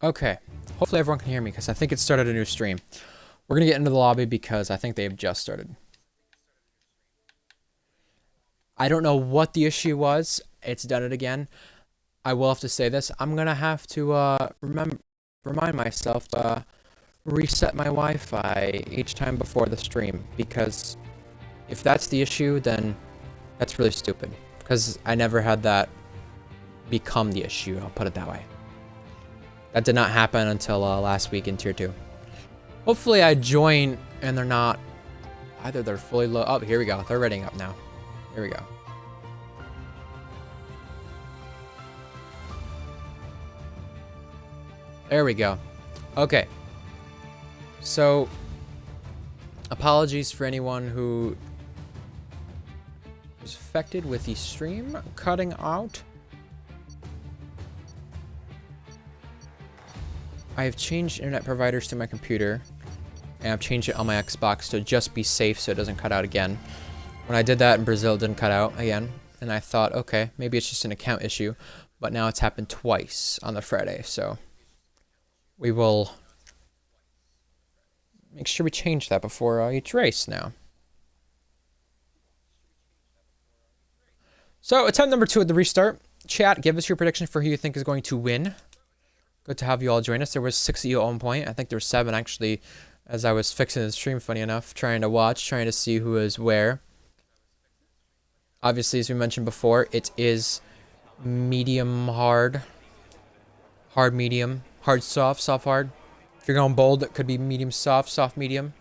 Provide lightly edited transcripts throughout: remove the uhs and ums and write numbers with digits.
Okay. Hopefully everyone can hear me because I think it started a new stream. We're going to get into the lobby because I think they've just started. I don't know what the issue was. It's done it again. I will have to say this. I'm going to have to remind myself to reset my Wi-Fi each time before the stream, because if that's the issue, then that's really stupid, because I never had that become the issue. I'll put it that way. That did not happen until last week in Tier 2. Hopefully I join and they're not... Either they're fully low... Oh, here we go. They're readying up now. Here we go. There we go. Okay. So, apologies for anyone who was affected with the stream cutting out. I have changed internet providers to my computer, and I've changed it on my Xbox to just be safe so it doesn't cut out again. When I did that in Brazil, it didn't cut out again, and I thought, okay, maybe it's just an account issue, but now it's happened twice on the Friday, so we will make sure we change that before each race now. So, attempt number 2 at the restart. Chat, give us your prediction for who you think is going to win. Good to have you all join us. There was 6 of you at one point. I think there were 7 actually, as I was fixing the stream, funny enough, trying to see who is where. Obviously, as we mentioned before, it is medium hard, hard medium, hard soft, soft hard. If you're going bold, it could be medium soft, soft medium.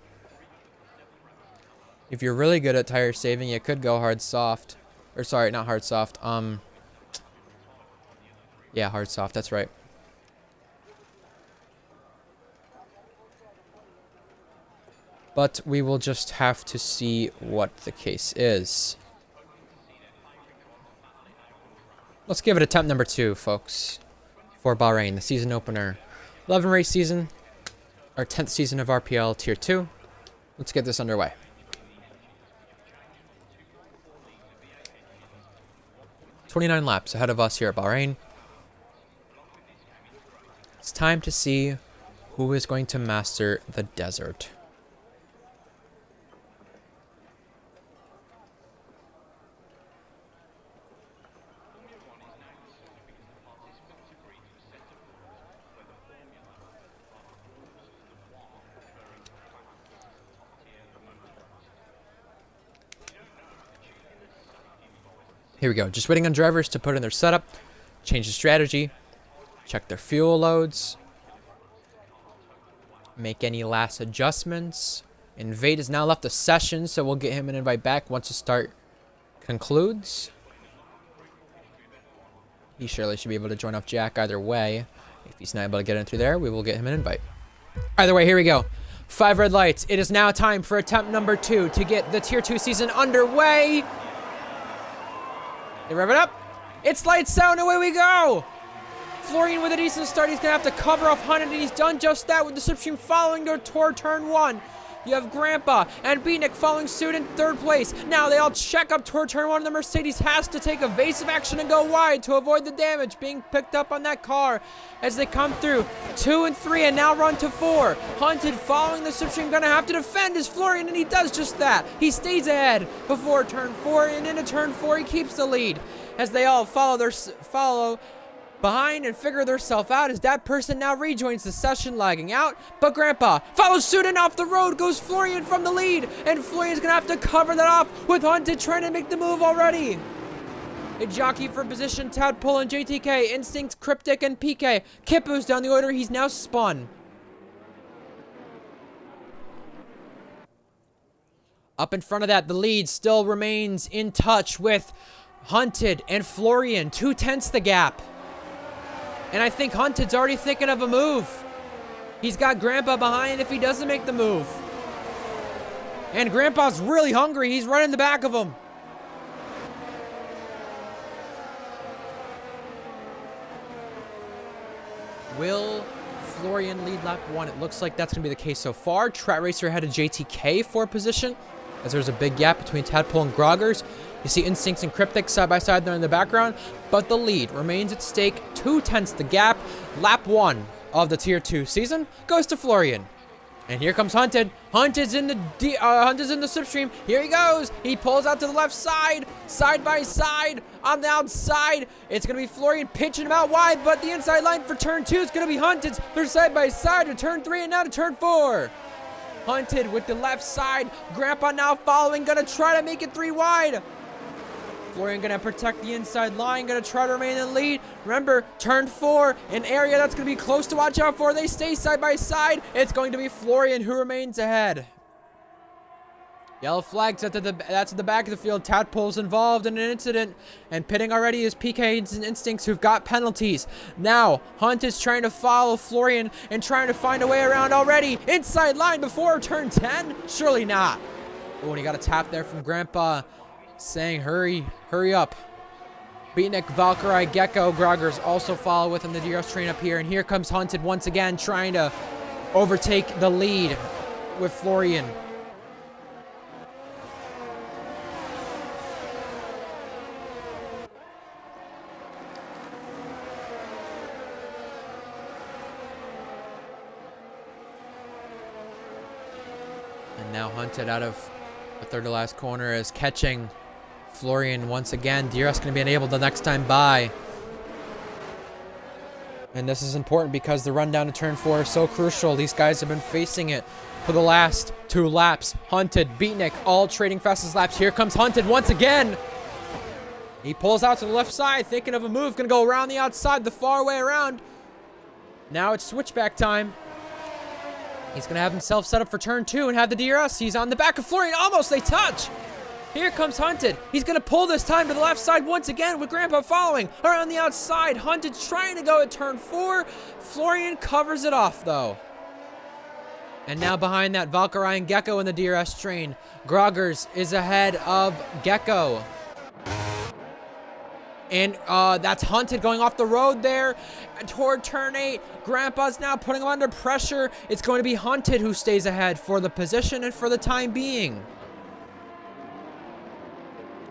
If you're really good at tire saving, you could go hard soft. Or sorry, not hard soft. Yeah, hard soft, that's right. But we will just have to see what the case is. Let's give it attempt number 2, folks, for Bahrain, the season opener. 11 race season, our 10th season of RPL Tier 2. Let's get this underway. "29 laps ahead of us here at Bahrain. It's time to see who is going to master the desert. Here we go. Just waiting on drivers to put in their setup, change the strategy, check their fuel loads, make any last adjustments. Invade has now left the session, so we'll get him an invite back once the start concludes. He surely should be able to join off Jack either way. If he's not able to get in through there, we will get him an invite. Either way, here we go. 5 red lights. It is now time for attempt number 2 to get the Tier 2 season underway. They rev it up. It's lights out, and away we go. Florian with a decent start. He's going to have to cover off Hunt, and he's done just that with the slipstream following toward turn 1. You have Grandpa and Beatnik following suit in 3rd place. Now they all check up toward turn 1. The Mercedes has to take evasive action and go wide to avoid the damage being picked up on that car as they come through 2 and 3 and now run to 4. Hunted following the slipstream, gonna have to defend his Florian, and he does just that. He stays ahead before turn 4, and into turn 4 he keeps the lead as they all follow behind and figure themselves out as that person now rejoins the session, lagging out. But Grandpa follows suit, and off the road goes Florian from the lead, and Florian's gonna have to cover that off with Hunted trying to make the move already. A jockey for position, Tadpole and JTK, Instinct, Cryptic, and PK. Kipu's down the order, he's now spun. Up in front of that, the lead still remains in touch with Hunted and Florian, 2/10 the gap. And I think Hunted's already thinking of a move. He's got Grandpa behind if he doesn't make the move. And Grandpa's really hungry. He's right in the back of him. Will Florian lead lap 1? It looks like that's going to be the case so far. Trat Racer ahead of JTK for position, as there's a big gap between Tadpole and Groggers. You see Instincts and Cryptic side by side there in the background, but the lead remains at stake. 2/10 the gap. Lap 1 of the Tier 2 season goes to Florian. And here comes Hunted. Hunt is in the slipstream. Here he goes. He pulls out to the left side. Side by side. On the outside. It's going to be Florian pitching him out wide. But the inside line for turn 2 is going to be Hunted's. They're side by side to turn 3 and now to turn 4. Hunted with the left side. Grandpa now following. Going to try to make it 3 wide. Florian going to protect the inside line, going to try to remain in the lead. Remember, turn 4, an area that's going to be close to watch out for. They stay side by side. It's going to be Florian who remains ahead. Yellow flags, that's at the back of the field. Tadpole's involved in an incident, and pitting already is PK's and Instincts who've got penalties. Now, Hunt is trying to follow Florian and trying to find a way around already. Inside line before turn 10? Surely not. Oh, and he got a tap there from Grandpa, saying hurry up. Beatnik, Valkyrie, Gecko, Groggers also follow within the DRS train up here. And here comes Hunted once again trying to overtake the lead with Florian. And now Hunted out of the third to last corner is catching Florian once again. DRS going to be enabled the next time by. And this is important because the run down to turn 4 is so crucial. These guys have been facing it for the last 2 laps. Hunted, Beatnik, all trading fastest laps. Here comes Hunted once again. He pulls out to the left side, thinking of a move. Going to go around the outside, the far way around. Now it's switchback time. He's going to have himself set up for turn 2 and have the DRS. He's on the back of Florian. Almost they touch. Here comes Hunted. He's going to pull this time to the left side once again with Grandpa following. Around the outside, Hunted's trying to go at turn 4. Florian covers it off, though. And now behind that, Valkyrie and Gecko in the DRS train. Groggers is ahead of Gecko. And that's Hunted going off the road there toward turn 8. Grandpa's now putting him under pressure. It's going to be Hunted who stays ahead for the position and for the time being.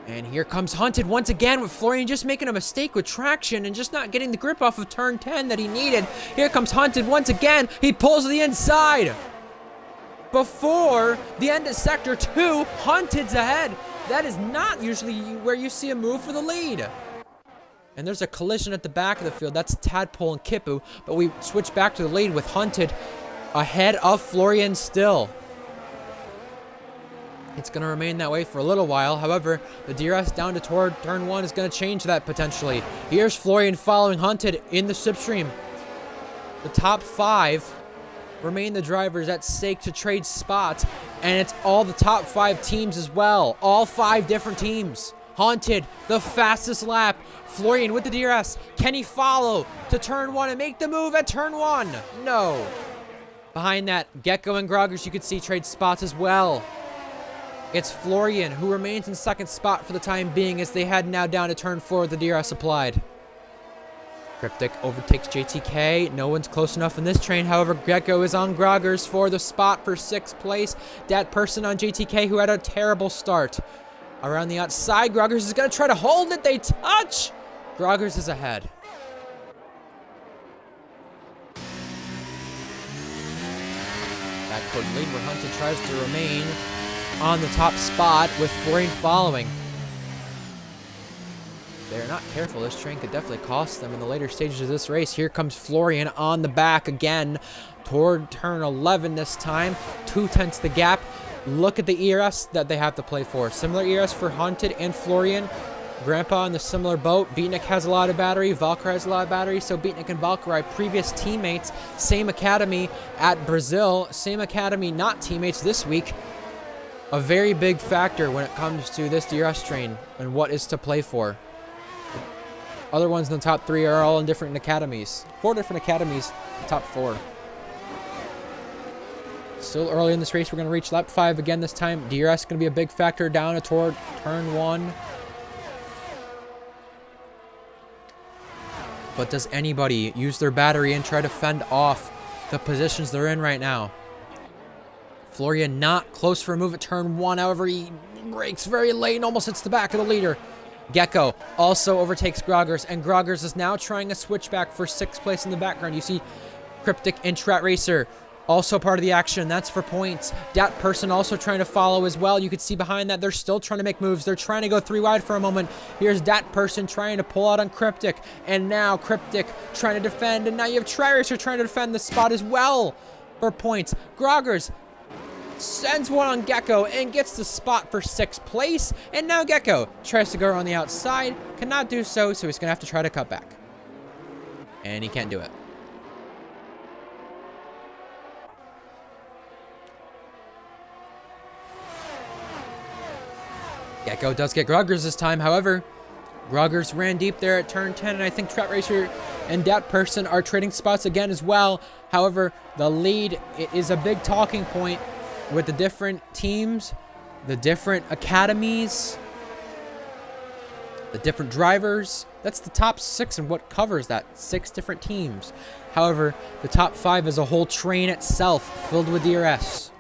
And here comes Hunted once again with Florian just making a mistake with traction and just not getting the grip off of turn 10 that he needed. Here comes Hunted once again. He pulls to the inside. Before the end of sector 2, Hunted's ahead. That is not usually where you see a move for the lead. And there's a collision at the back of the field. That's Tadpole and Kipu. But we switch back to the lead with Hunted ahead of Florian still. It's going to remain that way for a little while. However, the DRS down to toward turn 1 is going to change that potentially. Here's Florian following Hunted in the slipstream. The top 5 remain the drivers at stake to trade spots. And it's all the top 5 teams as well. All 5 different teams. Hunted, the fastest lap. Florian with the DRS. Can he follow to turn 1 and make the move at turn 1? No. Behind that, Gecko and Groggers, you could see trade spots as well. It's Florian who remains in second spot for the time being as they head now down to turn 4 with the DRS applied. Cryptic overtakes JTK. No one's close enough in this train. However, Gecko is on Groggers for the spot for 6th place. That person on JTK who had a terrible start. Around the outside, Groggers is going to try to hold it. They touch. Groggers is ahead. That could lead where Hunted tries to remain on the top spot with Florian following. They're not careful. This train could definitely cost them in the later stages of this race. Here comes Florian on the back again toward turn 11 this time. 2/10 the gap. Look at the ERS that they have to play for. Similar ERS for Hunted and Florian. Grandpa in the similar boat. Beatnik has a lot of battery. Valkyrie has a lot of battery. So Beatnik and Valkyrie, previous teammates, same academy at Brazil, same academy, not teammates this week. A very big factor when it comes to this DRS train and what is to play for. Other ones in the top 3 are all in different academies. 4 different academies, top 4. Still early in this race, we're going to reach lap 5 again this time. DRS is going to be a big factor down toward turn 1. But does anybody use their battery and try to fend off the positions they're in right now? Florian not close for a move at turn 1. However, he brakes very late and almost hits the back of the leader. Gecko also overtakes Groggers, and Groggers is now trying a switchback for 6th place in the background. You see Cryptic and Strat Racer also part of the action. That's for points. Dat Person also trying to follow as well. You can see behind that they're still trying to make moves. They're trying to go 3 wide for a moment. Here's Dat Person trying to pull out on Cryptic. And now Cryptic trying to defend. And now you have Strat Racer trying to defend the spot as well for points. Groggers sends one on Gecko and gets the spot for 6th place. And now Gecko tries to go on the outside. Cannot do so, so he's going to have to try to cut back. And he can't do it. Gecko does get Groggers this time. However, Groggers ran deep there at turn 10, and I think Strat Racer and Dat Person are trading spots again as well. However, the lead is a big talking point with the different teams, the different academies, the different drivers. That's the top 6 and what covers that 6 different teams. However, the top 5 is a whole train itself filled with DRS.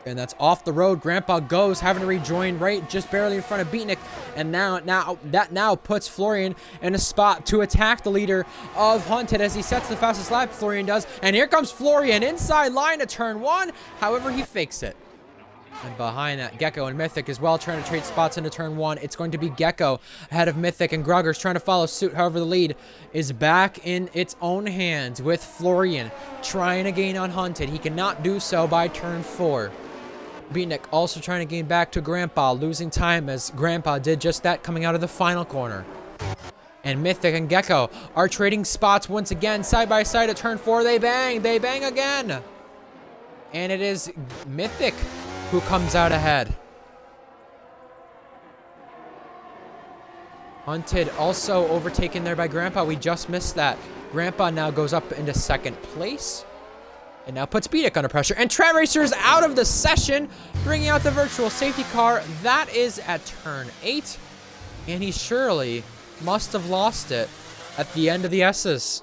And that's off the road. Grandpa goes, having to rejoin right just barely in front of Beatnik. And now puts Florian in a spot to attack the leader of Hunted as he sets the fastest lap. Florian does. And here comes Florian inside line to turn 1. However, he fakes it. And behind that, Gecko and Mythic as well trying to trade spots into turn 1. It's going to be Gecko ahead of Mythic, and Groggers trying to follow suit. However, the lead is back in its own hands with Florian trying to gain on Hunted. He cannot do so by turn 4. Beatnik also trying to gain back to Grandpa, losing time as Grandpa did just that coming out of the final corner. And Mythic and Gecko are trading spots once again, side by side at turn 4. They bang again. And it is Mythic who comes out ahead. Hunted also overtaken there by Grandpa. We just missed that. Grandpa now goes up into 2nd place. And now puts Beatnik under pressure. And Strat Racer is out of the session, bringing out the virtual safety car. That is at turn 8. And he surely must have lost it at the end of the S's.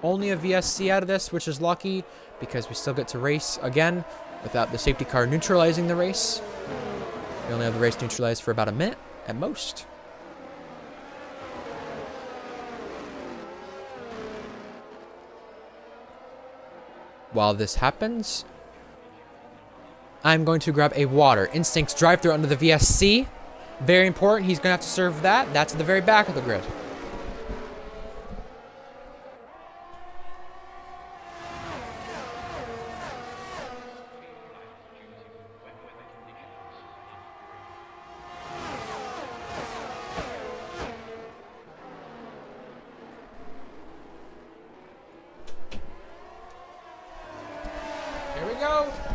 Only a VSC out of this, which is lucky because we still get to race again without the safety car neutralizing the race. We only have the race neutralized for about a minute at most. While this happens, I'm going to grab a water. Instincts drive-through under the VSC. Very important. He's going to have to serve that. That's at the very back of the grid.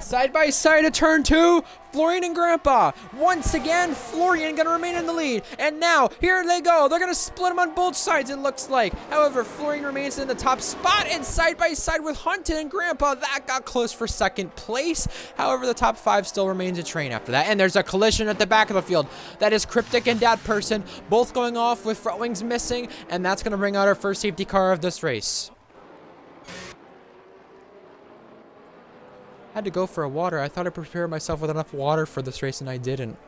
Side by side at turn 2, Florian and Grandpa. Once again, Florian gonna remain in the lead. And now, here they go. They're gonna split them on both sides, it looks like. However, Florian remains in the top spot and side by side with Hunted and Grandpa. That got close for 2nd place. However, the top 5 still remains a train after that. And there's a collision at the back of the field. That is Cryptic and Dat Person, both going off with front wings missing. And that's gonna bring out our first safety car of this race. Had to go for a water. I thought I prepared myself with enough water for this race, and I didn't.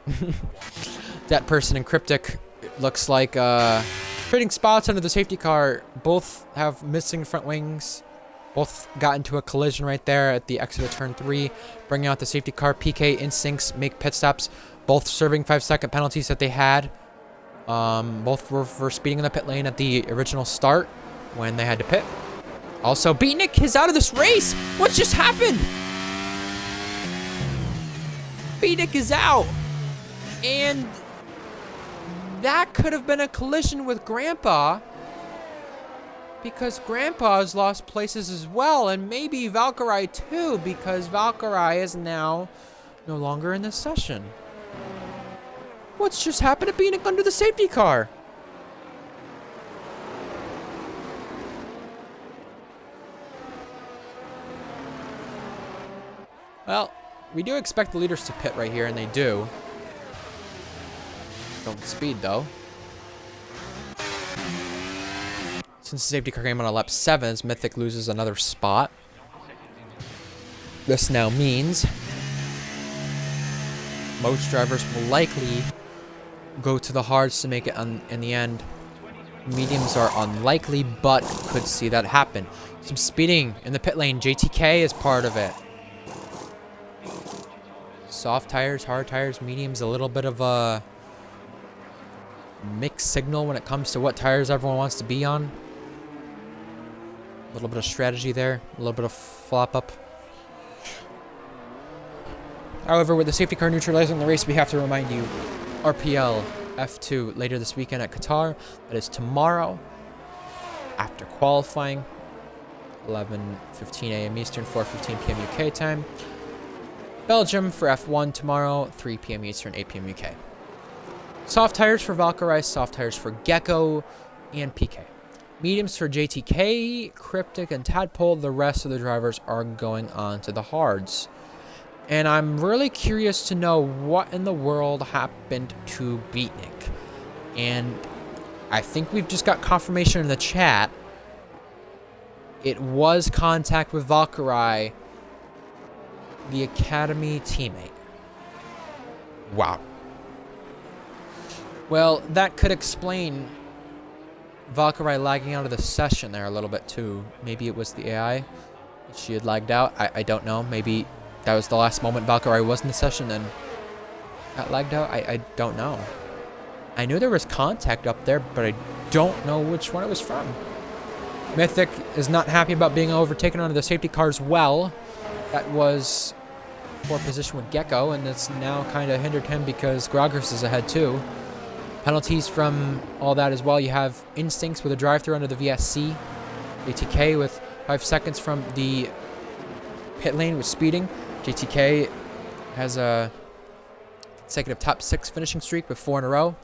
Dat Person and Cryptic, it looks like trading spots under the safety car. Both have missing front wings. Both got into a collision right there at the exit of turn 3, bringing out the safety car. PK Instincts make pit stops, both serving 5-second penalties that they had. Both were for speeding in the pit lane at the original start when they had to pit. Also, Beatnik is out of this race. What just happened? Beatnik is out, and that could have been a collision with Grandpa because Grandpa has lost places as well, and maybe Valkyrie too because Valkyrie is now no longer in this session. What's just happened to Beatnik under the safety car? Well, we do expect the leaders to pit right here, and they do. Don't speed, though. Since the safety car came on lap 7, Mythic loses another spot. This now means most drivers will likely go to the hards to make it in the end. Mediums are unlikely, but could see that happen. Some speeding in the pit lane. JTK is part of it. Soft tires, hard tires, mediums, a little bit of a mixed signal when it comes to what tires everyone wants to be on. A little bit of strategy there, a little bit of flop up. However, with the safety car neutralizing the race, we have to remind you, RPL F2 later this weekend at Qatar. That is tomorrow after qualifying, 11:15 a.m. Eastern, 4:15 p.m. UK time. Belgium for F1 tomorrow, 3 p.m. Eastern, 8 p.m. UK. Soft tires for Valkyrie, soft tires for Gecko and PK. Mediums for JTK, Cryptic, and Tadpole. The rest of the drivers are going on to the hards. And I'm really curious to know what in the world happened to Beatnik. And I think we've just got confirmation in the chat. It was contact with Valkyrie, the Academy teammate. Wow. Well, that could explain Valkyrie lagging out of the session there a little bit too. Maybe it was the AI. She had lagged out. I don't know. Maybe that was the last moment Valkyrie was in the session and got lagged out. I don't know. I knew there was contact up there, but I don't know which one it was from. Mythic is not happy about being overtaken onto the safety car as well. That was for position with Gecko, and it's now kind of hindered him because Grogers is ahead too. Penalties from all that as well. You have Instincts with a drive-through under the VSC. JTK with 5 seconds from the pit lane with speeding. JTK has a consecutive top 6 finishing streak with 4 in a row.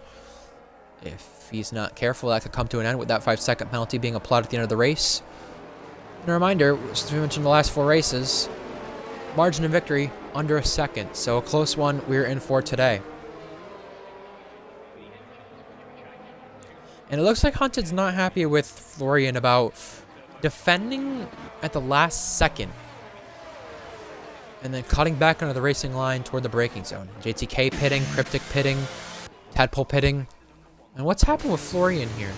If he's not careful, that could come to an end with that 5-second penalty being applied at the end of the race. And a reminder, as we mentioned the last 4 races, margin of victory under a second. So a close one we're in for today. And it looks like Hunted's not happy with Florian about defending at the last second and then cutting back onto the racing line toward the braking zone. JTK pitting, Cryptic pitting, Tadpole pitting. And what's happened with Florian here?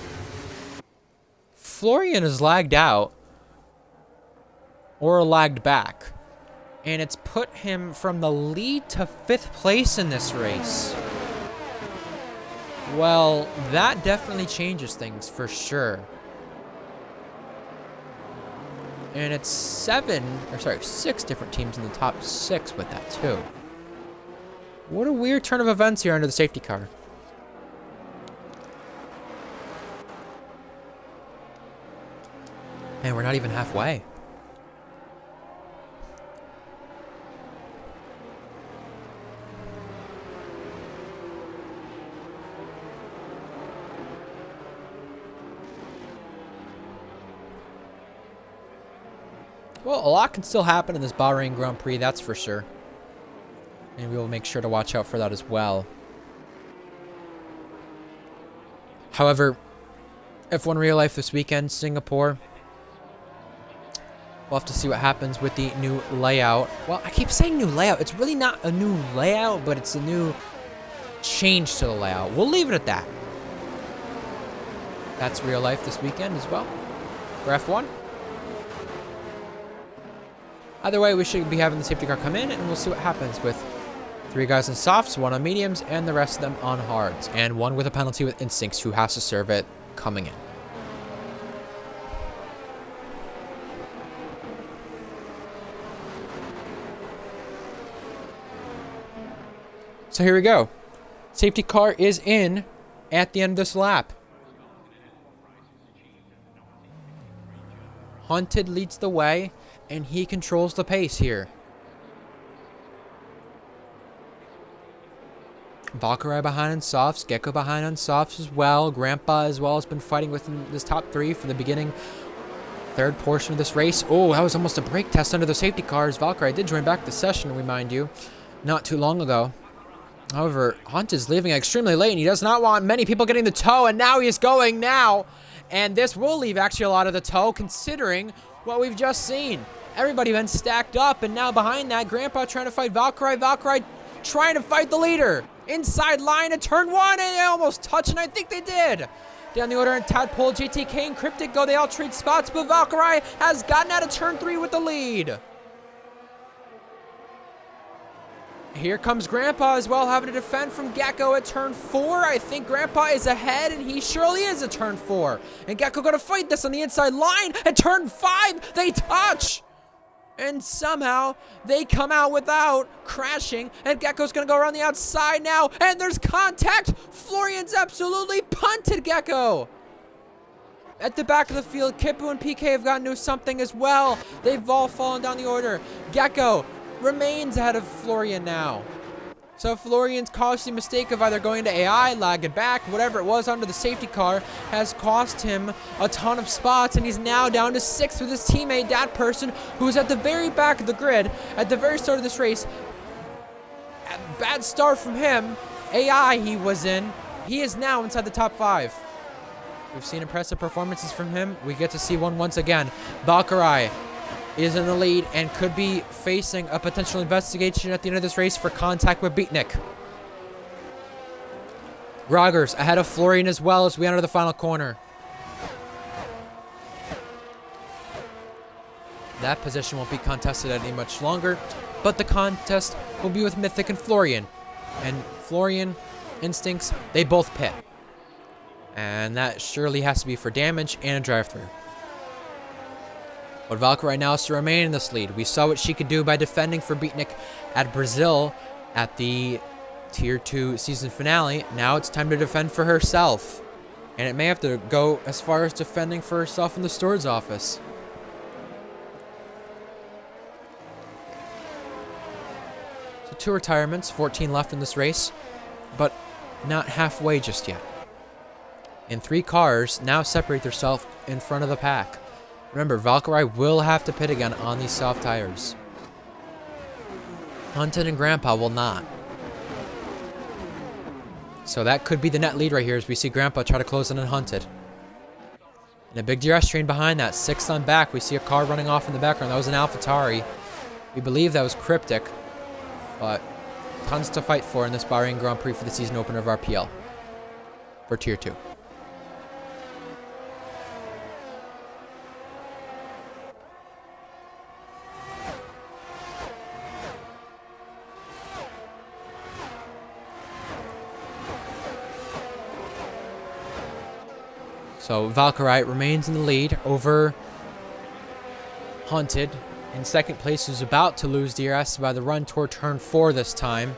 Florian is lagged out or lagged back, and it's put him from the lead to 5th place in this race. Well, that definitely changes things for sure. And it's 6 different teams in the top 6 with that too. What a weird turn of events here under the safety car. And we're not even halfway. Well, a lot can still happen in this Bahrain Grand Prix, that's for sure. And we will make sure to watch out for that as well. However, F1 Real Life this weekend, Singapore. We'll have to see what happens with the new layout. Well, I keep saying new layout. It's really not a new layout, but it's a new change to the layout. We'll leave it at that. That's Real Life this weekend as well for F1. Either way, we should be having the safety car come in, and we'll see what happens with 3 guys in softs, 1 on mediums, and the rest of them on hards. And 1 with a penalty with Instincts, who has to serve it coming in. So here we go. Safety car is in at the end of this lap. Hunted leads the way, and he controls the pace here. Valkyrie behind on softs, Gecko behind on softs as well. Grandpa as well has been fighting within this top 3 for the beginning, 3rd portion of this race. Oh, that was almost a brake test under the safety cars. Valkyrie did join back the session, remind you, not too long ago. However, Hunt is leaving extremely late, and he does not want many people getting the tow, and now he is going now. And this will leave actually a lot of the tow, considering what we've just seen. Everybody been stacked up, and now behind that, Grandpa trying to fight Valkyrie. Valkyrie trying to fight the leader. Inside line at turn 1, and they almost touch, and I think they did. Down the order, and Tadpole, JTK, and Cryptic go. They all trade spots, but Valkyrie has gotten out of turn 3 with the lead. Here comes Grandpa as well, having to defend from Gecko at turn 4. I think Grandpa is ahead, and he surely is at turn 4. And Gecko going to fight this on the inside line. At turn 5, they touch. And somehow, they come out without crashing. And Gecko's going to go around the outside now. And there's contact. Florian's absolutely punted Gecko. At the back of the field, Kippu and PK have gotten to something as well. They've all fallen down the order. Gecko remains ahead of Florian now. So Florian's costly mistake of either going to AI, lagging back, whatever it was under the safety car, has cost him a ton of spots, and he's now down to 6th with his teammate, that person who's at the very back of the grid at the very start of this race. A bad start from him. AI he was in. He is now inside the top 5. We've seen impressive performances from him. We get to see one once again. Valkyrie is in the lead and could be facing a potential investigation at the end of this race for contact with Beatnik. Groggers ahead of Florian as well as we enter the final corner. That position won't be contested any much longer, but the contest will be with Mythic and Florian. And Florian, Instincts, they both pit. And that surely has to be for damage and a drive-through. But Valkyrie right now is to remain in this lead. We saw what she could do by defending for Beatnik at Brazil at the Tier 2 season finale. Now it's time to defend for herself. And it may have to go as far as defending for herself in the steward's office. So 2 retirements, 14 left in this race, but not halfway just yet. And 3 cars now separate themselves in front of the pack. Remember, Valkyrie will have to pit again on these soft tires. Hunted and Grandpa will not. So that could be the net lead right here as we see Grandpa try to close in on Hunted. And a big DRS train behind that, 6th on back. We see a car running off in the background. That was an AlphaTauri. We believe that was Cryptic. But tons to fight for in this Bahrain Grand Prix for the season opener of RPL. For Tier 2. So Valkyrie remains in the lead over Hunted. In 2nd place, who's about to lose DRS by the run toward turn 4 this time.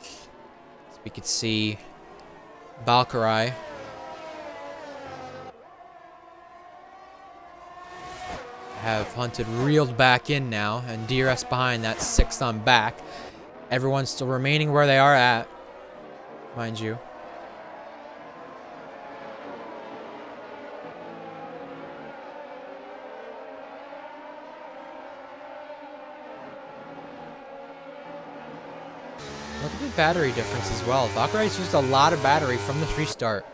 As we could see Valkyrie have Hunted reeled back in now, and DRS behind that, 6th on back. Everyone's still remaining where they are at, mind you. Look at the battery difference as well. Valkyrie's used a lot of battery from this restart.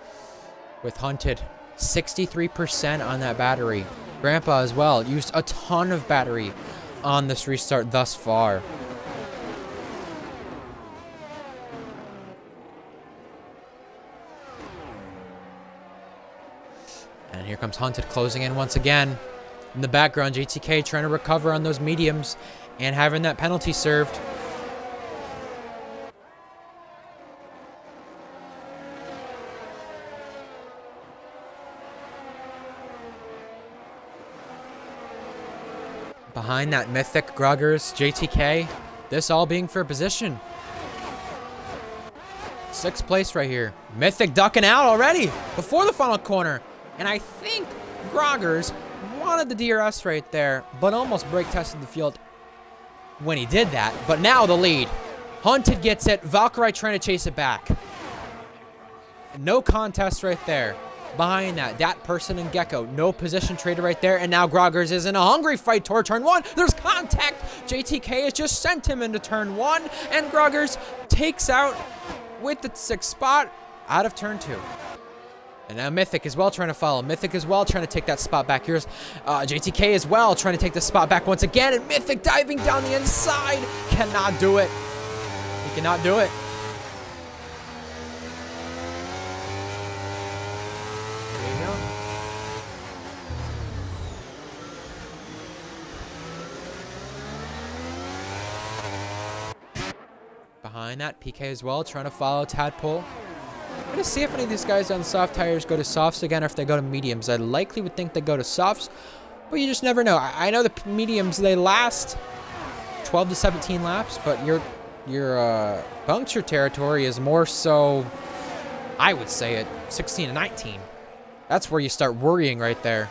With Hunted, 63% on that battery. Grandpa as well used a ton of battery on this restart thus far. And here comes Hunted closing in once again. In the background, JTK trying to recover on those mediums and having that penalty served. Behind that Mythic, Groggers, JTK, this all being for position. 6th place right here. Mythic ducking out already before the final corner. And I think Groggers wanted the DRS right there, but almost brake tested the field when he did that. But now the lead. Hunted gets it. Valkyrie trying to chase it back. No contest right there. Behind that person and Gecko. No position traded right there. And now Groggers is in a hungry fight toward turn 1. There's contact. JTK has just sent him into turn 1. And Groggers takes out with the 6th spot out of turn 2. And now Mythic as well trying to follow. Mythic as well trying to take that spot back. Here's JTK as well trying to take the spot back once again. And Mythic diving down the inside. Cannot do it. He cannot do it. There you go. Behind that, PK as well trying to follow Tadpole. I'm going to see if any of these guys on soft tires go to softs again or if they go to mediums. I likely would think they go to softs, but you just never know. I know the mediums, they last 12 to 17 laps, but your puncture territory is more so, I would say, at 16 to 19. That's where you start worrying right there.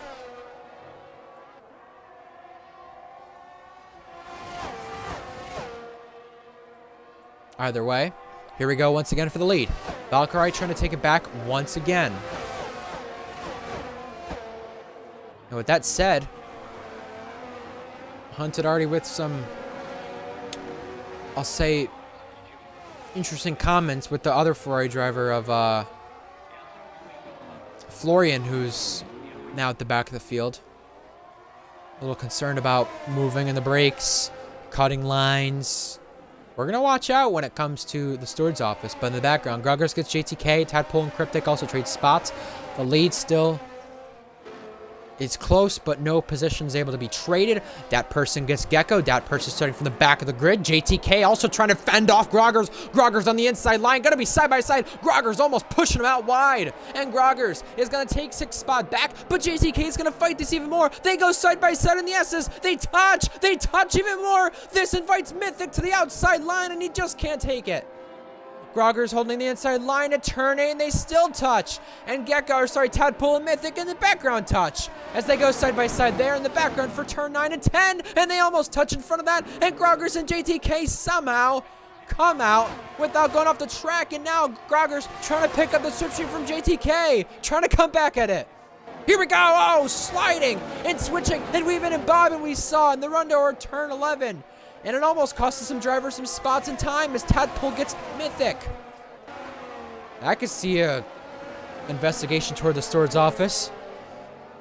Either way, here we go once again for the lead. Valkyrie trying to take it back once again. And with that said, Hunted already with some, I'll say, interesting comments with the other Ferrari driver of Florian, who's now at the back of the field. A little concerned about moving in the brakes, cutting lines. We're going to watch out when it comes to the steward's office. But in the background, Gruggers gets JTK. Tadpole and Cryptic also trade spots. The lead still is close, but no positions able to be traded. That person gets Gecko. That person starting from the back of the grid. JTK also trying to fend off Groggers. Groggers on the inside line. Going to be side by side. Groggers almost pushing him out wide. And Groggers is going to take 6th spot back, but JTK is going to fight this even more. They go side by side in the S's. They touch. They touch even more. This invites Mythic to the outside line, and he just can't take it. Groggers holding the inside line at turn 8, and they still touch. And Tadpole and Mythic in the background touch as they go side by side there in the background for turn 9 and 10. And they almost touch in front of that. And Groggers and JTK somehow come out without going off the track. And now Groggers trying to pick up the slipstream from JTK, trying to come back at it. Here we go. Oh, sliding and switching and weaving and bobbing we saw in the run to turn 11. And it almost costed some drivers some spots in time as Tadpole gets Mythic. I could see a investigation toward the steward's office.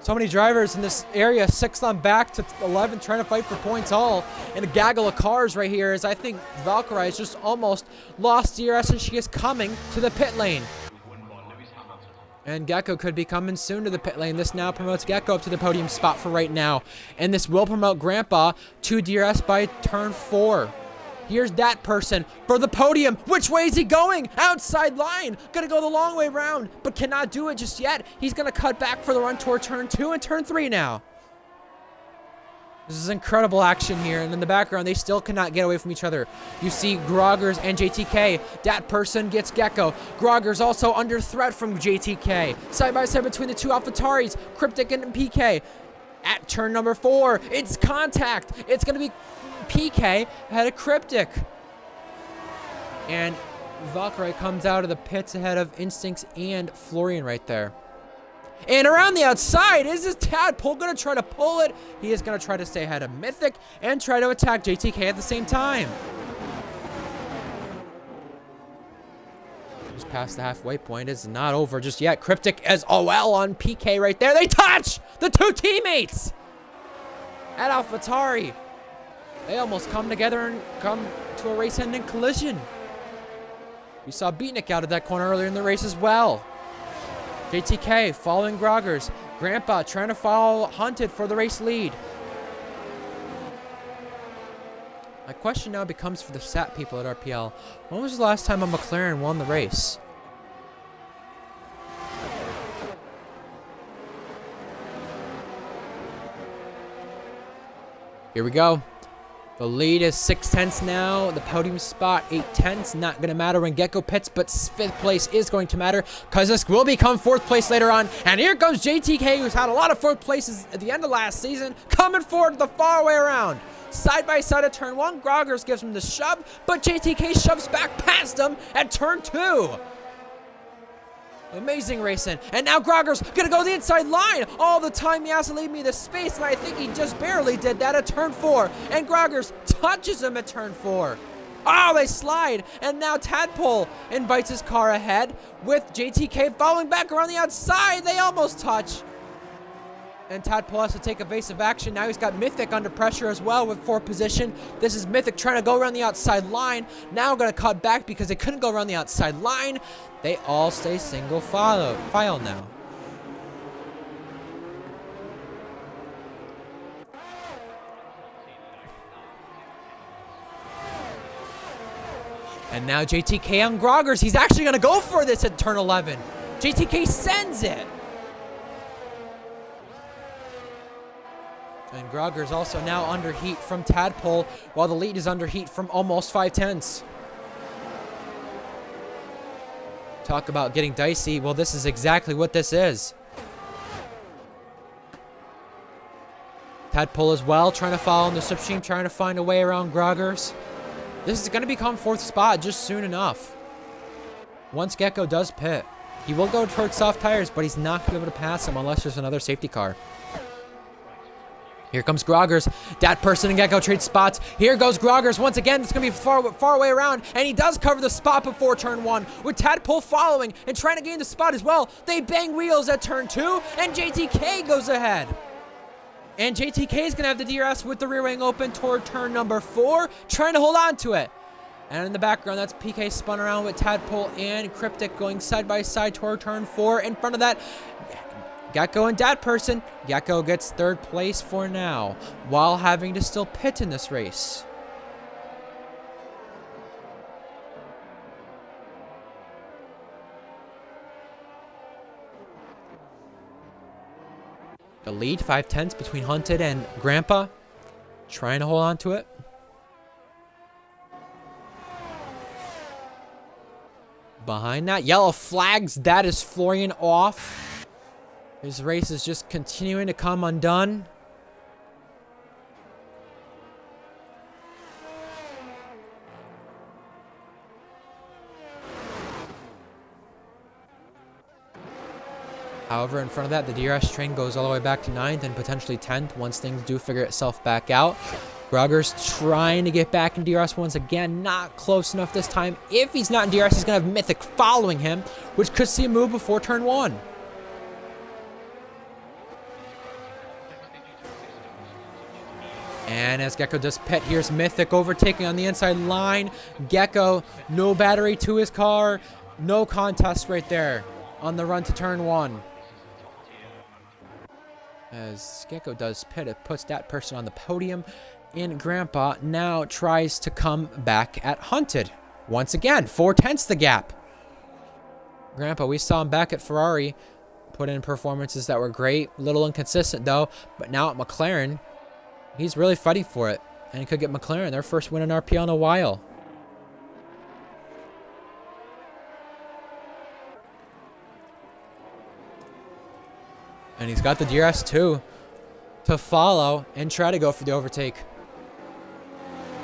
So many drivers in this area, 6 on back to 11, trying to fight for points all. And a gaggle of cars right here as I think Valkyrie has just almost lost DRS and she is coming to the pit lane. And Gecko could be coming soon to the pit lane. This now promotes Gecko up to the podium spot for right now. And this will promote Grandpa to DRS by turn 4. Here's that person for the podium. Which way is he going? Outside line. Gonna go the long way around, but cannot do it just yet. He's gonna cut back for the run toward turn 2 and turn 3 now. This is incredible action here, and in the background, they still cannot get away from each other. You see Groggers and JTK. That person gets Gecko. Groggers also under threat from JTK. Side by side between the two AlphaTauris, Cryptic and PK. At turn number 4, it's contact. It's going to be PK ahead of Cryptic. And Valkyrie comes out of the pits ahead of Instincts and Florian right there. And around the outside, is this Tadpole going to try to pull it? He is going to try to stay ahead of Mythic and try to attack JTK at the same time. Just past the halfway point. It's not over just yet. Cryptic as OL on PK right there. They touch the two teammates at AlphaTauri. They almost come together and come to a race-ending collision. We saw Beatnik out of that corner earlier in the race as well. JTK following Groggers. Grandpa trying to follow Hunted for the race lead. My question now becomes for the SAT people at RPL. When was the last time a McLaren won the race? Here we go. The lead is 6/10 now. The podium spot 8/10. Not going to matter when Gecko pits, but 5th place is going to matter because this will become 4th place later on. And here comes JTK, who's had a lot of 4th places at the end of last season, coming forward the far way around. Side by side at turn 1, Groggers gives him the shove, but JTK shoves back past him at turn 2. Amazing racing. And now Groggers gonna go the inside line. All the time he has to leave me the space, and I think he just barely did that at turn 4. And Groggers touches him at turn 4. Oh, they slide. And now Tadpole invites his car ahead with JTK following back around the outside. They almost touch. And Tadpole has to take evasive action. Now he's got Mythic under pressure as well with 4th position. This is Mythic trying to go around the outside line. Now going to cut back because they couldn't go around the outside line. They all stay single file now. And now JTK on Groggers. He's actually going to go for this at turn 11. JTK sends it. And Groggers also now under heat from Tadpole, while the lead is under heat from almost 5/10. Talk about getting dicey. Well, this is exactly what this is. Tadpole as well, trying to follow in the slipstream, trying to find a way around Groggers. This is going to become 4th spot just soon enough. Once Gecko does pit, he will go towards soft tires, but he's not going to be able to pass him unless there's another safety car. Here comes Groggers. Dat Person and Gecko trade spots. Here goes Groggers once again. It's going to be far away around, and he does cover the spot before turn 1 with Tadpole following and trying to gain the spot as well. They bang wheels at turn 2, and JTK goes ahead. And JTK is going to have the DRS with the rear wing open toward turn number 4, trying to hold on to it. And in the background, that's PK spun around with Tadpole and Cryptic going side by side toward turn 4. In front of that, Gecko and Dat Person. Gecko gets 3rd place for now, while having to still pit in this race. The lead, 5/10 between Hunted and Grandpa. Trying to hold on to it. Behind that, yellow flags. That is Florian off. His race is just continuing to come undone. However, in front of that, the DRS train goes all the way back to 9th and potentially 10th once things do figure itself back out. Groggers trying to get back in DRS once again. Not close enough this time. If he's not in DRS, he's going to have Mythic following him, which could see a move before turn 1. And as Gecko does pit, here's Mythic overtaking on the inside line. Gecko, no battery to his car. No contest right there on the run to turn 1. As Gecko does pit, it puts that person on the podium. And Grandpa now tries to come back at Hunted. Once again, 4/10 the gap. Grandpa, we saw him back at Ferrari. Put in performances that were great. A little inconsistent though. But now at McLaren, he's really fighting for it. And he could get McLaren their first win in RPL in a while. And he's got the DRS too to follow and try to go for the overtake.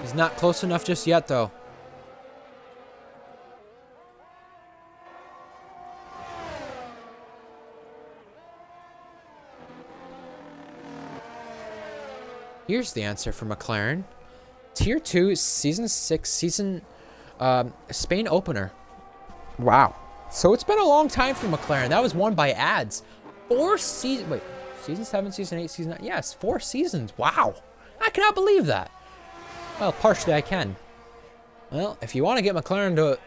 He's not close enough just yet though. Here's the answer for McLaren. Tier 2, Season 6, Spain opener. Wow. So it's been a long time for McLaren. That was won by ads. 4 seasons. Wait, Season 7, Season 8, Season 9. Yes, 4 seasons. Wow. I cannot believe that. Well, partially I can. Well, if you want to get McLaren to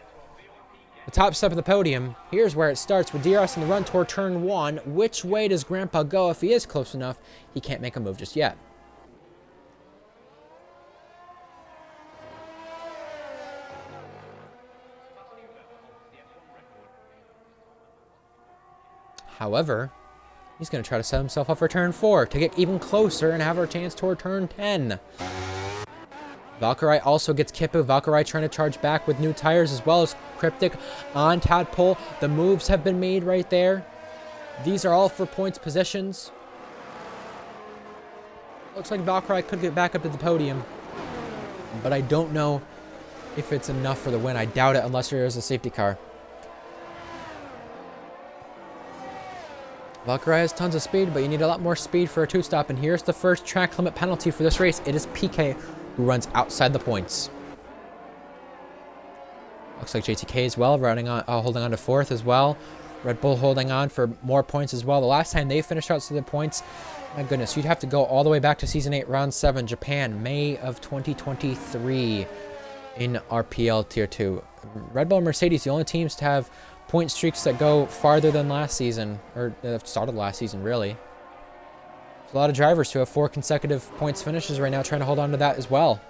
the top step of the podium, here's where it starts with DRS in the run toward turn 1. Which way does Grandpa go? If he is close enough, he can't make a move just yet. However, he's going to try to set himself up for turn 4 to get even closer and have our chance toward turn 10. Valkyrie also gets Kippu. Valkyrie trying to charge back with new tires as well as Cryptic on Tadpole. The moves have been made right there. These are all for points positions. Looks like Valkyrie could get back up to the podium, but I don't know if it's enough for the win. I doubt it unless there is a safety car. Valkyrie has tons of speed, but you need a lot more speed for a 2-stop. And here's the first track limit penalty for this race. It is PK who runs outside the points. Looks like JTK as well, running on, holding on to 4th as well. Red Bull holding on for more points as well. The last time they finished out the points, my goodness, you'd have to go all the way back to Season 8, Round 7, Japan, May of 2023 in RPL Tier 2. Red Bull and Mercedes, the only teams to have point streaks that go farther than last season, or started last season, really. There's a lot of drivers who have 4 consecutive points finishes right now trying to hold on to that as well.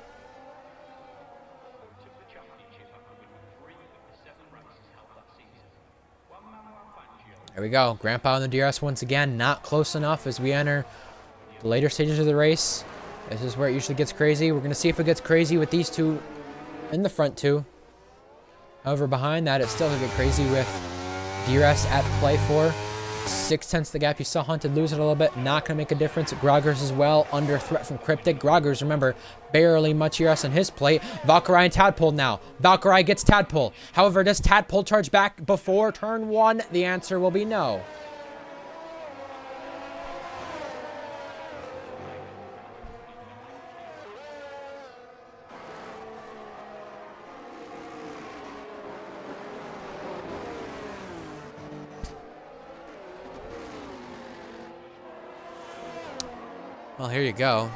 There we go. Grandpa on the DRS once again. Not close enough as we enter the later stages of the race. This is where it usually gets crazy. We're going to see if it gets crazy with these two in the front two. However, behind that, it still could get crazy with DRS at play for 0.6 the gap. You saw Hunted lose it a little bit. Not going to make a difference. Groggers as well, under threat from Cryptic. Groggers, remember, barely much DRS on his plate. Valkyrie and Tadpole now. Valkyrie gets Tadpole. However, does Tadpole charge back before turn 1? The answer will be no. Well, here you go.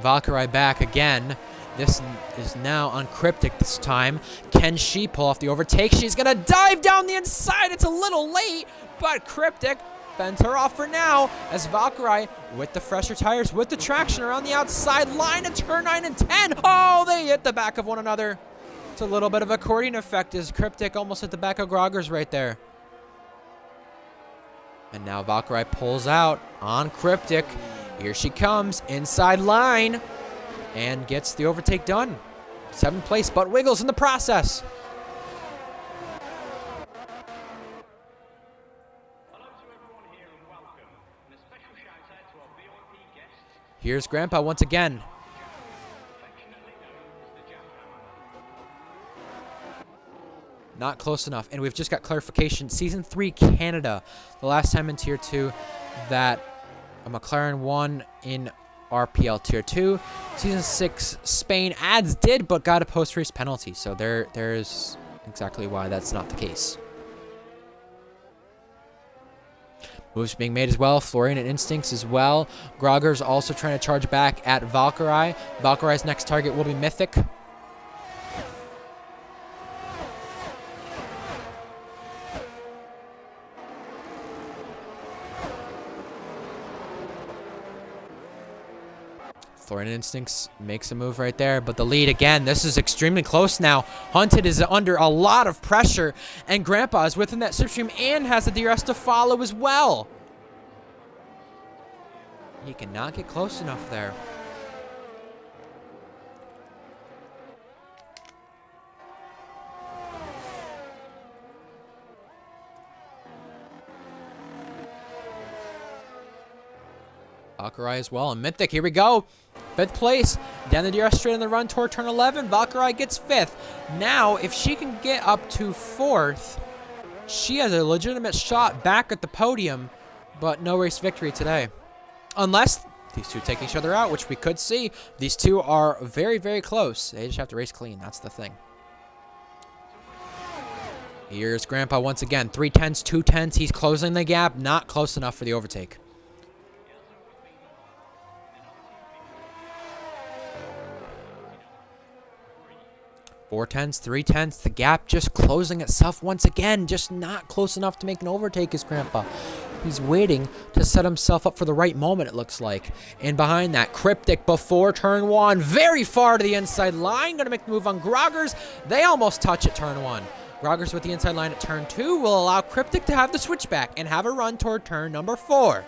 Valkyrie back again. This is now on Cryptic this time. Can she pull off the overtake? She's going to dive down the inside. It's a little late, but Cryptic fends her off for now as Valkyrie, with the fresher tires, with the traction around the outside line at turn 9 and 10. Oh, they hit the back of one another. It's a little bit of accordion effect as Cryptic almost hit the back of Groggers right there. And now Valkyrie pulls out on Cryptic. Here she comes, inside line, and gets the overtake done. 7th place, but wiggles in the process. Here's Grandpa once again. Not close enough, and we've just got clarification. Season 3 Canada, the last time in Tier 2 that a McLaren won in RPL Tier 2. Season 6 Spain ads did, but got a post-race penalty. So there's exactly why that's not the case. Moves being made as well. Florian and Instincts as well. Groggers also trying to charge back at Valkyrie. Valkyrie's next target will be Mythic. Florian Instincts makes a move right there, but the lead again. This is extremely close now. Hunted is under a lot of pressure, and Grandpa is within that slipstream and has the DRS to follow as well. He cannot get close enough there. Valkyrie as well, and Mythic, here we go. 5th place, down the DRS straight on the run toward turn 11. Valkyrie gets 5th. Now, if she can get up to 4th, she has a legitimate shot back at the podium, but no race victory today. Unless these two take each other out, which we could see. These two are very, very close. They just have to race clean. That's the thing. Here's Grandpa once again. 3/10s, 2/10s. He's closing the gap. Not close enough for the overtake. 4/10s, 3/10s, the gap just closing itself once again. Just not close enough to make an overtake is Grandpa. He's waiting to set himself up for the right moment, it looks like. And behind that, Cryptic before turn 1. Very far to the inside line. Going to make the move on Groggers. They almost touch at turn 1. Groggers with the inside line at turn 2 will allow Cryptic to have the switchback and have a run toward turn number 4.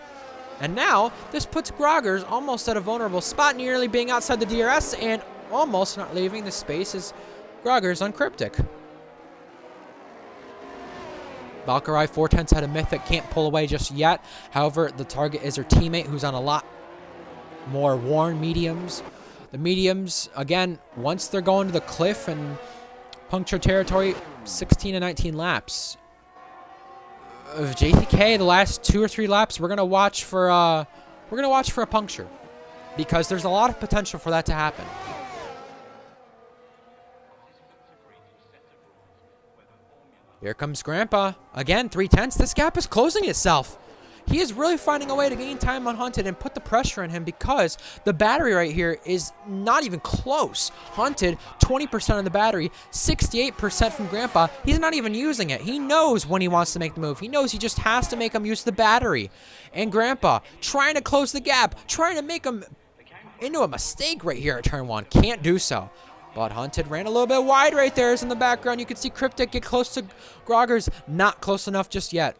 And now, this puts Groggers almost at a vulnerable spot, nearly being outside the DRS and almost not leaving the space as Groggers on Cryptic. Valkyrie 4/10s had a Mythic, can't pull away just yet. However, the target is her teammate who's on a lot more worn mediums. The mediums, again, once they're going to the cliff and puncture territory, 16 and 19 laps. Of JTK, the last 2 or 3 laps, we're gonna watch for a puncture because there's a lot of potential for that to happen. Here comes Grandpa. Again, 3/10. This gap is closing itself. He is really finding a way to gain time on Hunted and put the pressure on him because the battery right here is not even close. Hunted, 20% of the battery, 68% from Grandpa. He's not even using it. He knows when he wants to make the move. He knows he just has to make him use the battery. And Grandpa, trying to close the gap, trying to make him into a mistake right here at turn 1. Can't do so. But Hunted ran a little bit wide right there. As in the background, you can see Cryptic get close to Groggers. Not close enough just yet.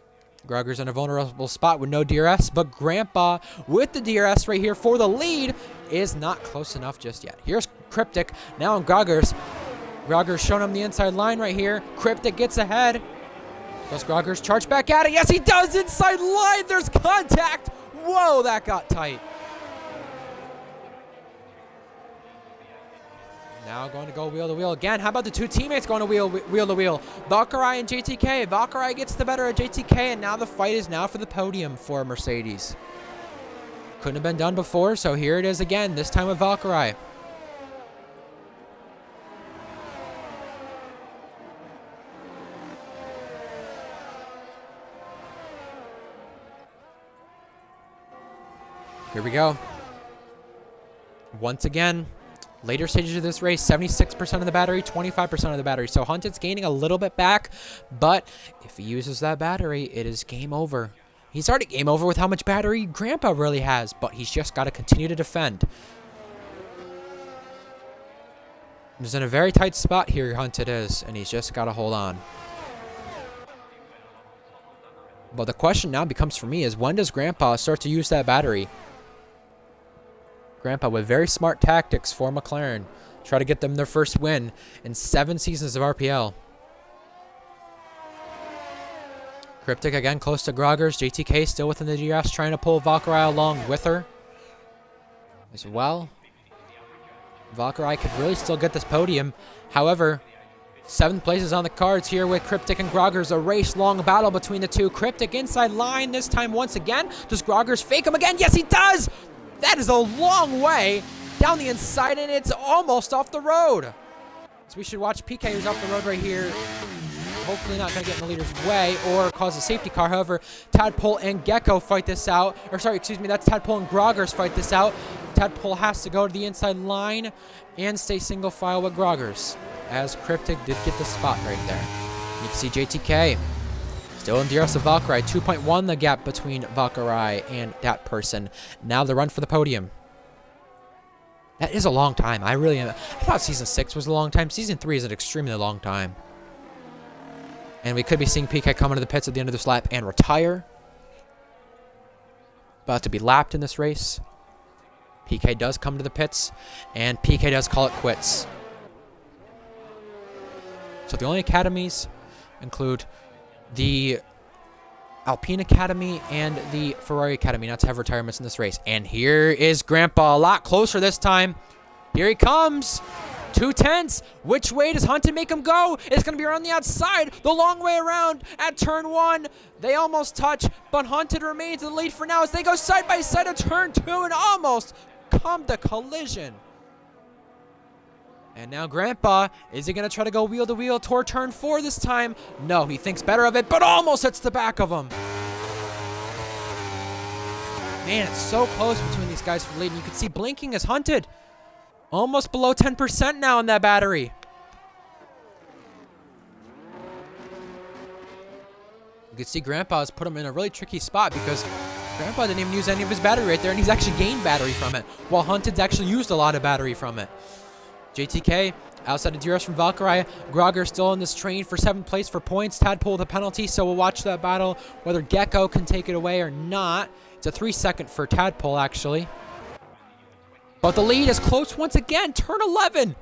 Groggers in a vulnerable spot with no DRS, but Grandpa with the DRS right here for the lead is not close enough just yet. Here's Cryptic now on Groggers. Groggers showing him the inside line right here. Cryptic gets ahead. Does Groggers charge back at it? Yes, he does. Inside line. There's contact. Whoa, that got tight. Now going to go wheel to wheel again. How about the two teammates going to wheel to wheel? Valkyrie and JTK. Valkyrie gets the better of JTK, and now the fight is now for the podium for Mercedes. Couldn't have been done before, so here it is again, this time with Valkyrie. Here we go. Once again, later stages of this race, 76% of the battery, 25% of the battery. So Hunted's gaining a little bit back, but if he uses that battery, it is game over. He's already game over with how much battery Grandpa really has, but he's just got to continue to defend. He's in a very tight spot here, Hunted is, and he's just got to hold on. But the question now becomes for me is, when does Grandpa start to use that battery? Grandpa with very smart tactics for McLaren. Try to get them their first win in 7 seasons of RPL. Cryptic again close to Groggers. JTK still within the DRS, trying to pull Valkyrie along with her as well. Valkyrie could really still get this podium. However, 7th place is on the cards here with Cryptic and Groggers. A race-long battle between the two. Cryptic inside line this time once again. Does Groggers fake him again? Yes, he does! That is a long way down the inside, and it's almost off the road. So we should watch PK, who's off the road right here. Hopefully not going to get in the leader's way or cause a safety car. However, Tadpole and Gecko fight this out. Or sorry, excuse me, that's Tadpole and Groggers fight this out. Tadpole has to go to the inside line and stay single file with Groggers, as Cryptic did get the spot right there. You can see JTK still in DRS of Valkyrie. 2.1 the gap between Valkyrie and that person. Now the run for the podium. That is a long time. I thought Season 6 was a long time. Season 3 is an extremely long time. And we could be seeing PK come into the pits at the end of this lap and retire. About to be lapped in this race. PK does come to the pits, and PK does call it quits. So the only academies include the Alpine Academy and the Ferrari Academy not to have retirements in this race. And here is Grandpa, a lot closer this time. Here he comes. 2/10. Which way does Hunted make him go? It's going to be around the outside, the long way around at turn 1. They almost touch, but Hunted remains in the lead for now as they go side by side at turn 2 and almost come to collision. And now Grandpa, is he going to try to go wheel to wheel toward turn 4 this time? No, he thinks better of it, but almost hits the back of him. Man, it's so close between these guys for the lead. And you can see blinking is Hunted. Almost below 10% now in that battery. You can see Grandpa has put him in a really tricky spot because Grandpa didn't even use any of his battery right there, and he's actually gained battery from it, while Hunted's actually used a lot of battery from it. JTK outside of DRS from Valkyrie. Grogger still in this train for 7th place for points. Tadpole the penalty, so we'll watch that battle, whether Gecko can take it away or not. It's a 3-second for Tadpole, actually. But the lead is close once again. Turn 11.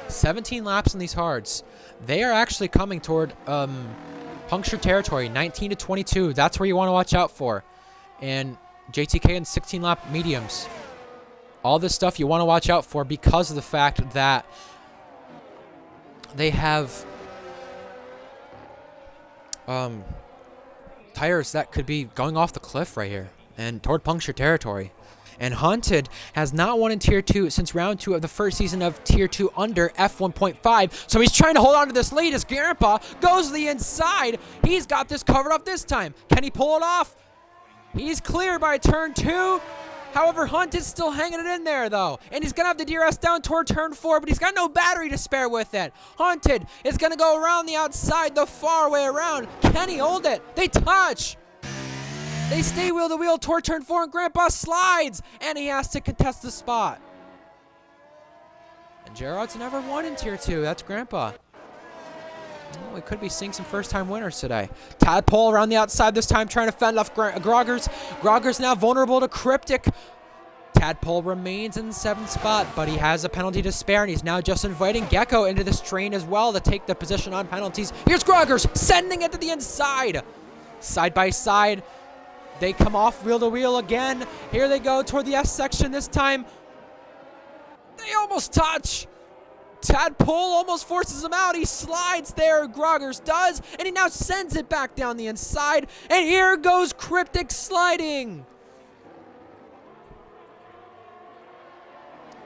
17 laps in these hards. They are actually coming toward puncture territory, 19 to 22. That's where you want to watch out for. And JTK in 16 lap mediums. All this stuff you want to watch out for because of the fact that they have tires that could be going off the cliff right here and toward puncture territory. And Haunted has not won in Tier 2 since round 2 of the first season of Tier 2 under F1.5. So he's trying to hold on to this lead as Grandpa goes to the inside. He's got this covered up this time. Can he pull it off? He's clear by turn 2. However, Hunt is still hanging it in there, though. And he's going to have the DRS down toward turn 4, but he's got no battery to spare with it. Haunted is going to go around the outside, the far way around. Can he hold it? They touch. They stay wheel to wheel toward turn 4, and Grandpa slides. And he has to contest the spot. And Gerard's never won in Tier 2. That's Grandpa. Oh, we could be seeing some first-time winners today. Tadpole around the outside this time, trying to fend off Groggers. Groggers now vulnerable to Cryptic. Tadpole remains in the 7th spot, but he has a penalty to spare, and he's now just inviting Gecko into this train as well to take the position on penalties. Here's Groggers, sending it to the inside. Side by side, they come off wheel to wheel again. Here they go toward the S section this time. They almost touch. Tadpole almost forces him out. He slides there, Groggers does, and he now sends it back down the inside. And here goes Cryptic sliding.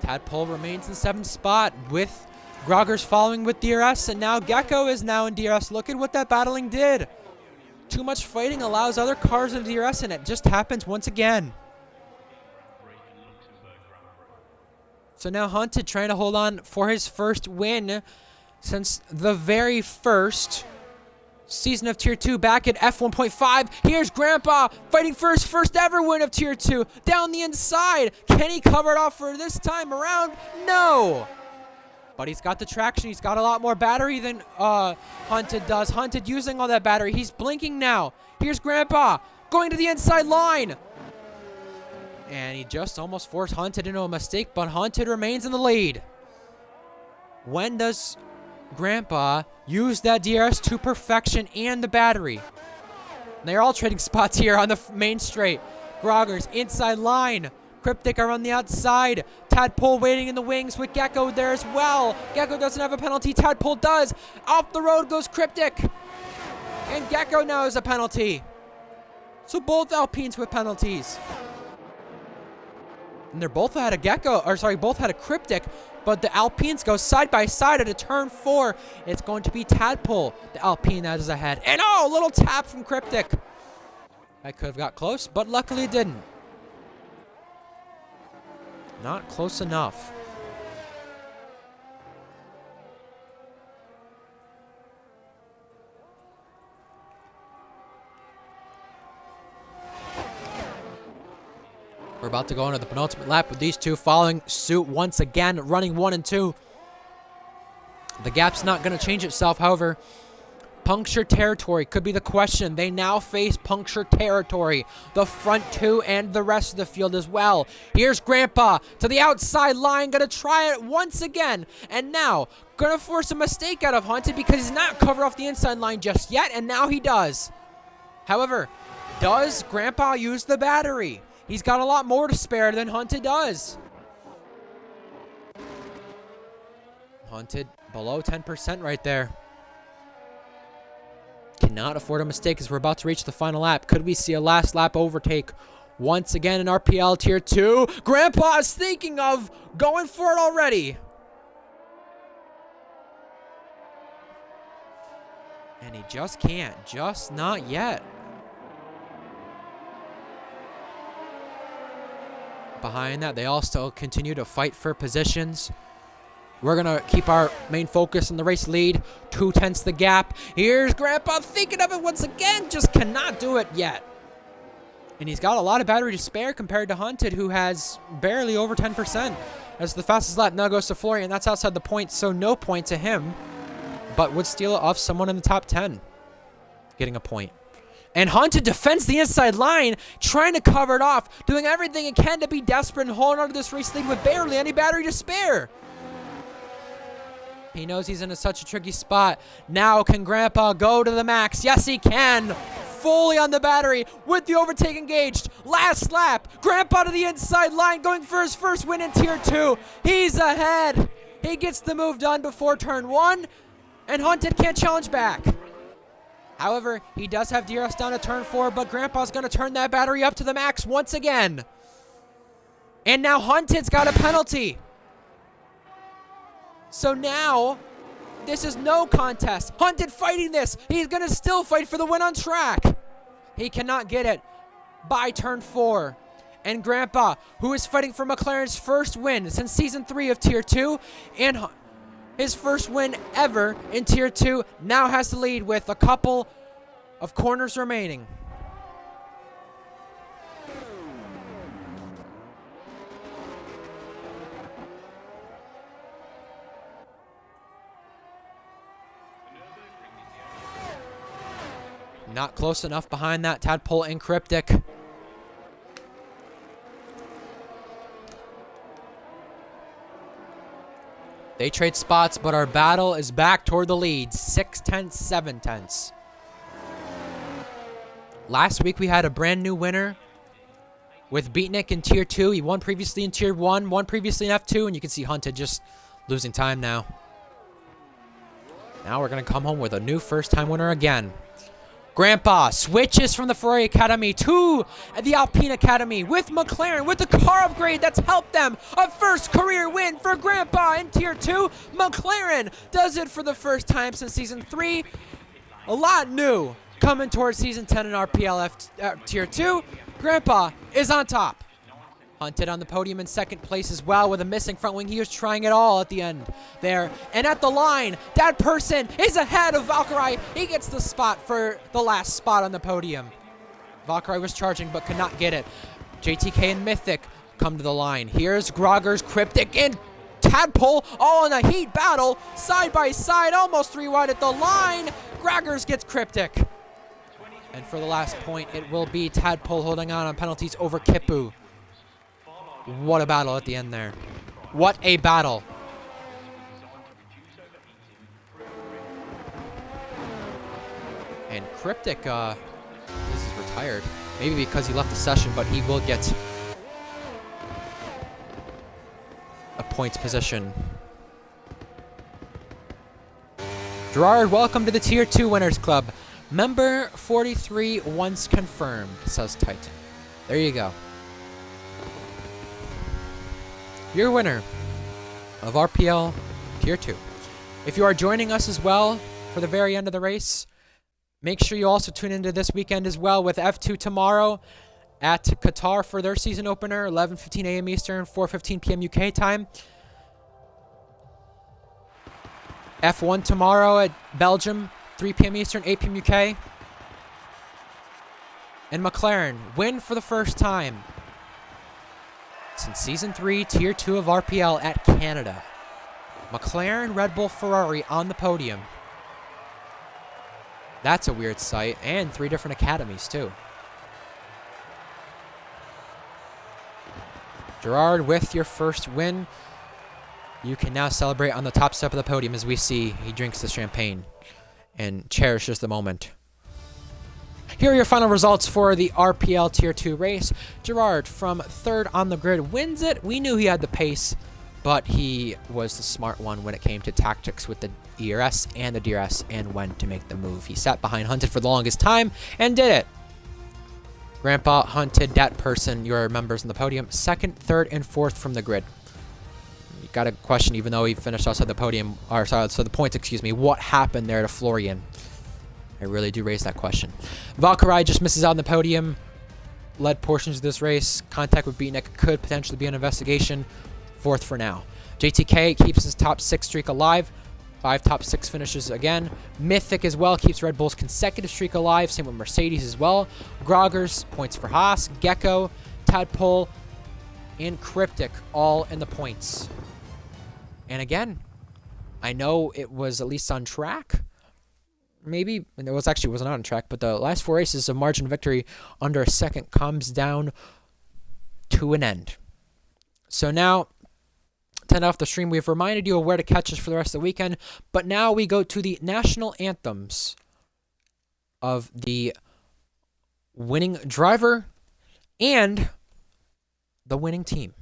Tadpole remains in 7th spot with Groggers following with DRS, and now Gecko is now in DRS. Look at what that battling did. Too much fighting allows other cars in DRS, and it just happens once again. So now Hunted trying to hold on for his first win since the very first season of Tier 2 back at F1.5. Here's Grandpa fighting for his first ever win of Tier 2. Down the inside. Can he cover it off for this time around? No. But he's got the traction. He's got a lot more battery than Hunted does. Hunted using all that battery. He's blinking now. Here's Grandpa going to the inside line. And he just almost forced Hunted into a mistake, but Hunted remains in the lead. When does Grandpa use that DRS to perfection and the battery? And they're all trading spots here on the main straight. Groggers inside line. Cryptic are on the outside. Tadpole waiting in the wings with Gecko there as well. Gecko doesn't have a penalty. Tadpole does. Off the road goes Cryptic. And Gecko now has a penalty. So both Alpines with penalties. And they're both had a Gecko, or sorry, both had a Cryptic, but the Alpines go side by side at a turn 4. It's going to be Tadpole, the Alpine that is ahead. And oh, little tap from Cryptic. I could have got close, but luckily it didn't. Not close enough. We're about to go into the penultimate lap with these two following suit once again, running 1 and 2. The gap's not going to change itself, however. Puncture territory could be the question. They now face puncture territory. The front 2 and the rest of the field as well. Here's Grandpa to the outside line. Going to try it once again. And now going to force a mistake out of Hunted because he's not covered off the inside line just yet. And now he does. However, does Grandpa use the battery? He's got a lot more to spare than Hunted does. Hunted below 10% right there. Cannot afford a mistake as we're about to reach the final lap. Could we see a last lap overtake once again in RPL Tier 2? Grandpa is thinking of going for it already. And he just can't. Just not yet. Behind that, they all still continue to fight for positions. We're going to keep our main focus on the race lead. 2/10 the gap. Here's Grandpa thinking of it once again. Just cannot do it yet. And he's got a lot of battery to spare compared to Hunted, who has barely over 10%. As the fastest lap now goes to Florian. That's outside the points, so no point to him. But would steal it off someone in the top 10. Getting a point. And Hunted defends the inside line, trying to cover it off, doing everything it can to be desperate and holding on to this race lead with barely any battery to spare. He knows he's in such a tricky spot. Now can Grandpa go to the max? Yes, he can. Fully on the battery with the overtake engaged. Last lap. Grandpa to the inside line going for his first win in Tier 2. He's ahead. He gets the move done before turn 1. And Hunted can't challenge back. However, he does have DRS down to turn 4, but Grandpa's going to turn that battery up to the max once again. And now Hunted's got a penalty. So now, this is no contest. Hunted fighting this. He's going to still fight for the win on track. He cannot get it by turn 4. And Grandpa, who is fighting for McLaren's first win since Season 3 of Tier 2, and his first win ever in Tier 2, now has to lead with a couple of corners remaining. Not close enough behind that Tadpole and Cryptic. They trade spots, but our battle is back toward the lead. 6/10, 7/10. Last week we had a brand new winner with Beatnik in Tier 2. He won previously in Tier 1, won previously in F2, and you can see Hunted just losing time now. Now we're going to come home with a new first-time winner again. Grandpa switches from the Ferrari Academy to the Alpine Academy with McLaren, with the car upgrade that's helped them. A first career win for Grandpa in Tier 2. McLaren does it for the first time since Season 3. A lot new coming towards Season 10 in RPL Tier 2. Grandpa is on top. Hunted on the podium in second place as well with a missing front wing. He was trying it all at the end there. And at the line, that person is ahead of Valkyrie. He gets the spot for the last spot on the podium. Valkyrie was charging but could not get it. JTK and Mythic come to the line. Here's Grogger's, Cryptic, and Tadpole all in a heat battle. Side by side, almost 3 wide at the line. Groggers gets Cryptic. And for the last point, it will be Tadpole holding on penalties over Kipu. What a battle at the end there. What a battle. And Cryptic, this is retired. Maybe because he left the session, but he will get a points position. Gerard, welcome to the Tier 2 Winners Club. Member 43 once confirmed, says Titan. There you go. Your winner of RPL Tier 2. If you are joining us as well for the very end of the race, make sure you also tune into this weekend as well with F2 tomorrow at Qatar for their season opener, 11:15 a.m. Eastern, 4:15 p.m. UK time. F1 tomorrow at Belgium, 3 p.m. Eastern, 8 p.m. UK. And McLaren win for the first time since Season 3, Tier 2 of RPL at Canada. McLaren, Red Bull, Ferrari on the podium. That's a weird sight. And 3 different academies, too. Gerard, with your first win, you can now celebrate on the top step of the podium as we see he drinks the champagne and cherishes the moment. Here are your final results for the RPL Tier 2 race. Gerard, from 3rd on the grid, wins it. We knew he had the pace, but he was the smart one when it came to tactics with the ERS and the DRS and when to make the move. He sat behind Hunted for the longest time and did it. Grandpa, Hunted, that person, your members on the podium, 2nd, 3rd, and 4th from the grid. You got a question, even though he finished outside the podium, or sorry, so the points, excuse me. What happened there to Florian? I really do raise that question. Valkyrie just misses out on the podium. Led portions of this race. Contact with Beatnik could potentially be an investigation. 4th for now. JTK keeps his top 6 streak alive. 5 top 6 finishes again. Mythic as well keeps Red Bull's consecutive streak alive. Same with Mercedes as well. Groggers, points for Haas. Gecko, Tadpole, and Cryptic all in the points. And again, I know it was at least on track. Maybe it wasn't on track, but the last 4 races of margin victory under a second comes down to an end. So now, to end off the stream, we've reminded you of where to catch us for the rest of the weekend, but now we go to the national anthems of the winning driver and the winning team.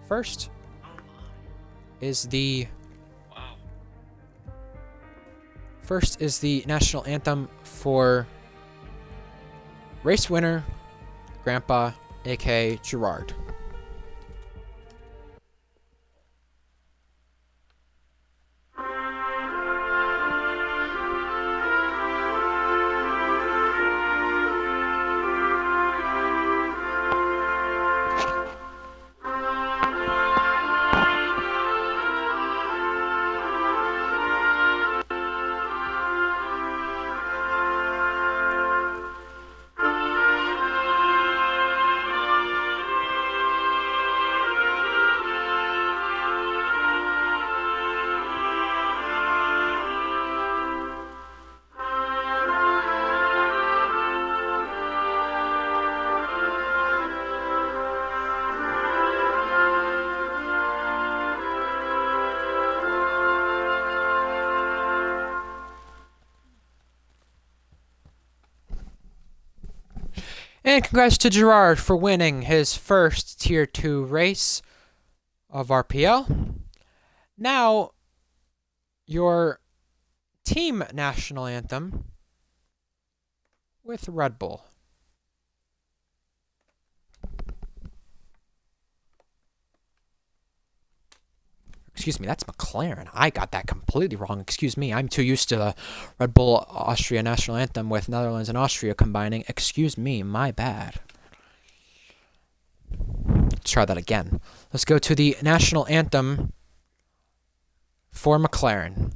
First is the national anthem for Race winner, Grandpa, aka Gerard. And congrats to Gerard for winning his first Tier 2 race of RPL. Now, your team national anthem with Red Bull. Excuse me, that's McLaren. I got that completely wrong. Excuse me, I'm too used to the Red Bull Austria national anthem with Netherlands and Austria combining. Excuse me, my bad. Let's try that again. Let's go to the national anthem for McLaren.